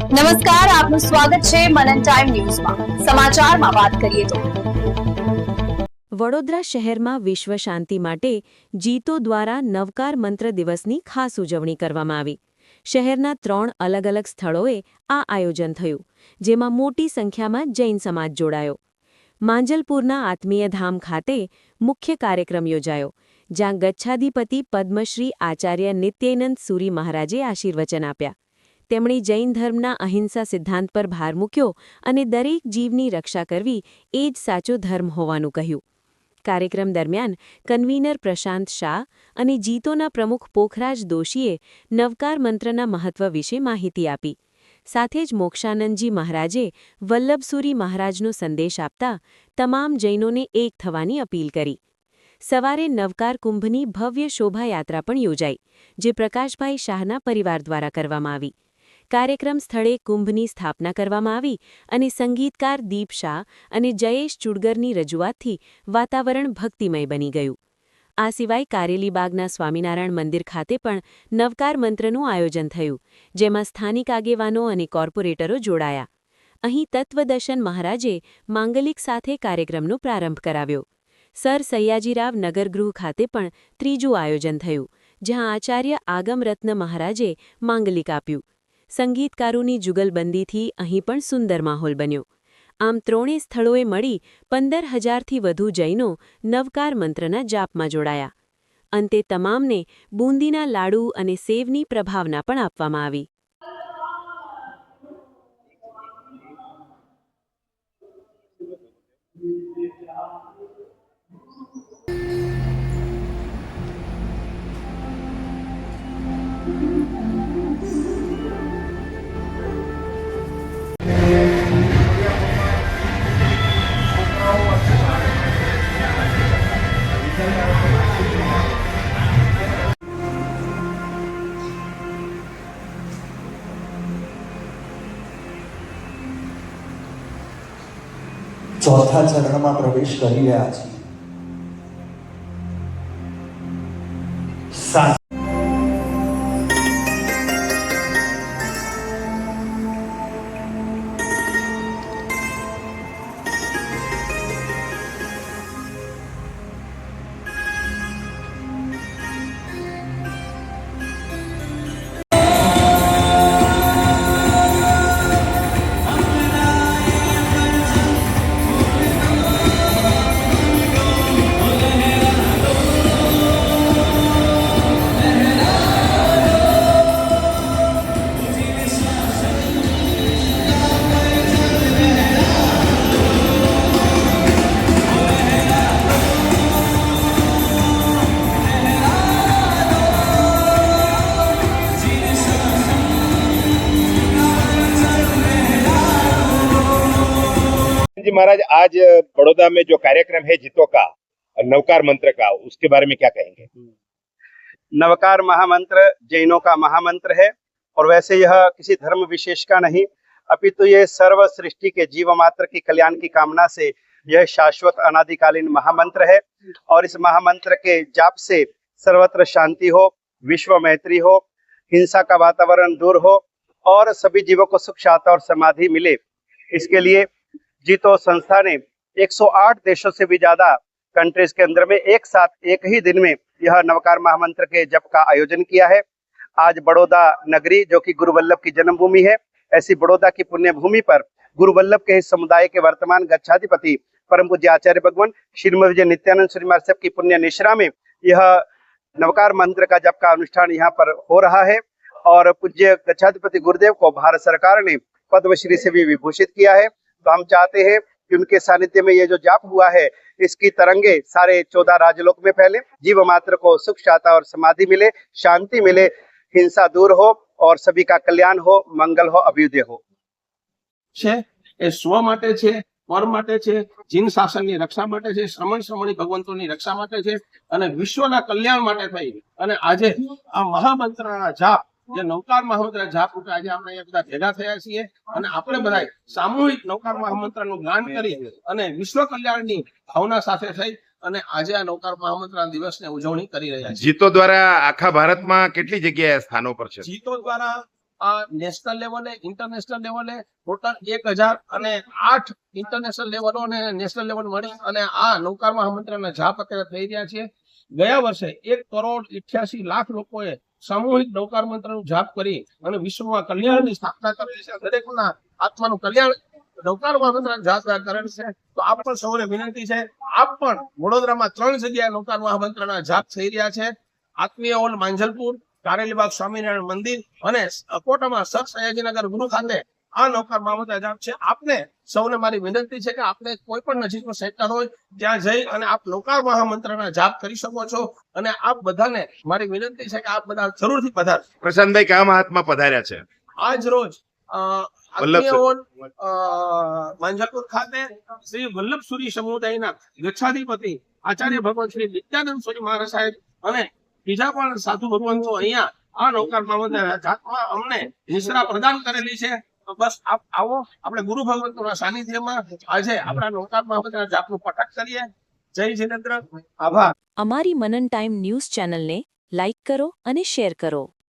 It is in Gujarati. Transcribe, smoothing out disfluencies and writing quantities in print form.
નમસ્કાર, આપનું સ્વાગત છે મનન ટાઈમ ન્યૂઝમાં। સમાચારમાં વાત કરીએ તો વડોદરા શહેરમાં વિશ્વ શાંતિ માટે જીતો દ્વારા નવકાર મંત્ર દિવસની ખાસ ઉજવણી કરવામાં આવી। શહેરના 3 અલગ અલગ સ્થળોએ આ આયોજન થયું, જેમાં મોટી સંખ્યામાં જૈન સમાજ જોડાયો। માંજલપુરના આત્મીયધામ ખાતે મુખ્ય કાર્યક્રમ યોજાયો, જ્યાં ગચ્છાધિપતિ પદ્મશ્રી આચાર્ય નિત્યાનંદ સુરી મહારાજે આશીર્વચન આપ્યા। તેમણે જૈન ધર્મના અહિંસા સિદ્ધાંત પર ભાર મૂક્યો અને દરેક જીવની રક્ષા કરવી એ જ સાચો ધર્મ હોવાનું કહ્યું। કાર્યક્રમ દરમિયાન કન્વીનર પ્રશાંત શાહ અને જીતોના પ્રમુખ પોખરાજ દોશીએ નવકાર મંત્રના મહત્વ વિશે માહિતી આપી। સાથે જ મોક્ષાનંદજી મહારાજે વલ્લભસુરી મહારાજનો સંદેશ આપતા તમામ જૈનોને એક થવાની અપીલ કરી। સવારે નવકાર કુંભની ભવ્ય શોભાયાત્રા પણ યોજાઈ, જે પ્રકાશભાઈ શાહના પરિવાર દ્વારા કરવામાં આવી। કાર્યક્રમ સ્થળે કુંભની સ્થાપના કરવામાં આવી અને સંગીતકાર દીપ શાહ અને જયેશ ચુડગરની રજૂઆતથી વાતાવરણ ભક્તિમય બની ગયું। આ સિવાય કારેલીબાગના સ્વામિનારાયણ મંદિર ખાતે પણ નવકાર મંત્રનું આયોજન થયું, જેમાં સ્થાનિક આગેવાનો અને કોર્પોરેટરો જોડાયા। અહીં તત્વદર્શન મહારાજે માંગલિક સાથે કાર્યક્રમનો પ્રારંભ કરાવ્યો। સર સૈયાજીરાવ નગરગૃહ ખાતે પણ ત્રીજું આયોજન થયું, જ્યાં આચાર્ય આગમરત્ન મહારાજે માંગલિક આપ્યું। સંગીતકારોની જુગલબંધીથી અહીં પણ સુંદર માહોલ બન્યો। આમ 3 સ્થળોએ મળી 15,000થી વધુ જૈનો નવકાર મંત્રના જાપમાં જોડાયા। અંતે તમામને બુંદીના લાડુ અને સેવની પ્રભાવના પણ આપવામાં આવી। ચોથા ચરણમાં પ્રવેશ કરી રહ્યા છીએ। जी महाराज, आज बड़ौदा में जो कार्यक्रम है जीतों का नवकार मंत्र का, उसके बारे में क्या कहेंगे? नवकार महामंत्र जैनों का महामंत्र है और वैसे यह किसी धर्म विशेष का नहीं, अपितु ये सर्व सृष्टि के जीव मात्र की कल्याण की कामना से यह शाश्वत अनादिकालीन महामंत्र है। और इस महामंत्र के जाप से सर्वत्र शांति हो, विश्व मैत्री हो, हिंसा का वातावरण दूर हो और सभी जीवों को सुख शांति और समाधि मिले। इसके लिए जीतो संस्था ने 108 देशों से भी ज्यादा कंट्रीज के अंदर में एक साथ एक ही दिन में यह नवकार महामंत्र के जप का आयोजन किया है। आज बड़ौदा नगरी, जो कि गुरु वल्लभ की जन्मभूमि है, ऐसी बड़ौदा की पुण्य भूमि पर गुरु वल्लभ के इस समुदाय के वर्तमान गच्छाधिपति परम पूज्य आचार्य भगवान श्रीमद विजय नित्यानंद सुरी महाराज की पुण्य निश्रा में यह नवकार मंत्र का जप का अनुष्ठान यहाँ पर हो रहा है। और पूज्य गच्छाधिपति गुरुदेव को भारत सरकार ने पद्मश्री से भी विभूषित किया है। तो हम चाहते हैं कि उनके सानिध्य में ये जो जाप हुआ है, इसकी तरंगे सारे 14 राजलोक में फैले, जीव मात्र को सुख शांति और समाधि मिले, शांति मिले, हिंसा दूर हो और सभी का कल्याण हो, मंगल हो, अभ्युदय हो। એ સ્વ માટે છે, પર માટે છે, જીન શાસનની રક્ષા માટે છે, શ્રમણી ભગવંતોની રક્ષા માટે છે અને વિશ્વના કલ્યાણ માટે થઈ અને આજે આ મહામંત્રના જાપ, જે નવકાર મહામંત્ર જાપ રૂપે આજે આપણે અહીંયા બધા ભેગા થયા છીએ અને આપણે બધા સામૂહિક નવકાર મહામંત્રનું ગાન કરી અને વિશ્વ કલ્યાણની ભાવના સાથે થઈ અને આજે આ નવકાર મહામંત્રના દિવસની ઉજવણી કરી રહ્યા છીએ। જીતો દ્વારા આખા ભારતમાં કેટલી જગ્યાએ સ્થાનો પર છે? જીતો દ્વારા આ નેશનલ લેવલે, ઇન્ટરનેશનલ લેવલે ટોટલ 1008 ઇન્ટરનેશનલ લેવલો અને નેશનલ લેવલ મળી અને આ નવકાર મહામંત્રના જાપ અત્યારે થઈ રહ્યા છે. ગયા વર્ષે 1,88,00,000 લોકોએ સામૂહિક નવકાર મંત્રનું જાપ કરી અને વિશ્વમાં કલ્યાણની સ્થાપના કરેલી છે. દરેકના આત્માનું કલ્યાણ નવકાર મહામંત્રના જાપ દ્વારા કરેલ છે. તો આપ પણ સૌને વિનંતી છે, આપ પણ વડોદરામાં 3 જગ્યાએ નવકાર મહામંત્રના જાપ થઈ રહ્યા છે. આત્મીય હોલ માંજલપુર, કારેલીબાગ સ્વામિનારાયણ મંદિર અને કોટામાં સર સયાજીનગર ગુરુ ખાતે આ નવકાર મહામંત્ર જાપ છે. આપને સૌને મારી વિનંતી છે કે આપને કોઈ પણ નજીકનો સેન્ટર હોય ત્યાં જઈ અને આપ નવકાર મહામંત્રના જાપ કરી શકો છો. અને આપ બધાને મારી વિનંતી છે કે આપ બધા જરૂરથી પધારો. પ્રશાંતભાઈ કયા મહાત્મા પધાર્યા છે? આજ રોજ આત્મીય હોલ માંજલપુર ખાતે શ્રી વલ્લભસુરી સમુદાયના ગચ્છાધિપતિ આચાર્ય ભગવાન શ્રી નિત્યાનંદ સ્વામી મહારાજ સાહેબ અને બીજા પણ સાધુ ભગવાનો અહીંયા આ નવકાર મહામંત્ર જાપમાં અમને નિશ્રા પ્રદાન કરેલી છે. તો બસ આપ આવો, આપણે ગુરુ ભગવંતોના સાનિધ્યમાં આજે આપણા નવકાર મહામંત્ર જાપનું પઠન કરીએ. જય જિનેન્દ્ર, આભાર. અમારી મનન ટાઈમ ન્યૂઝ ચેનલને લાઇક કરો અને શેર કરો.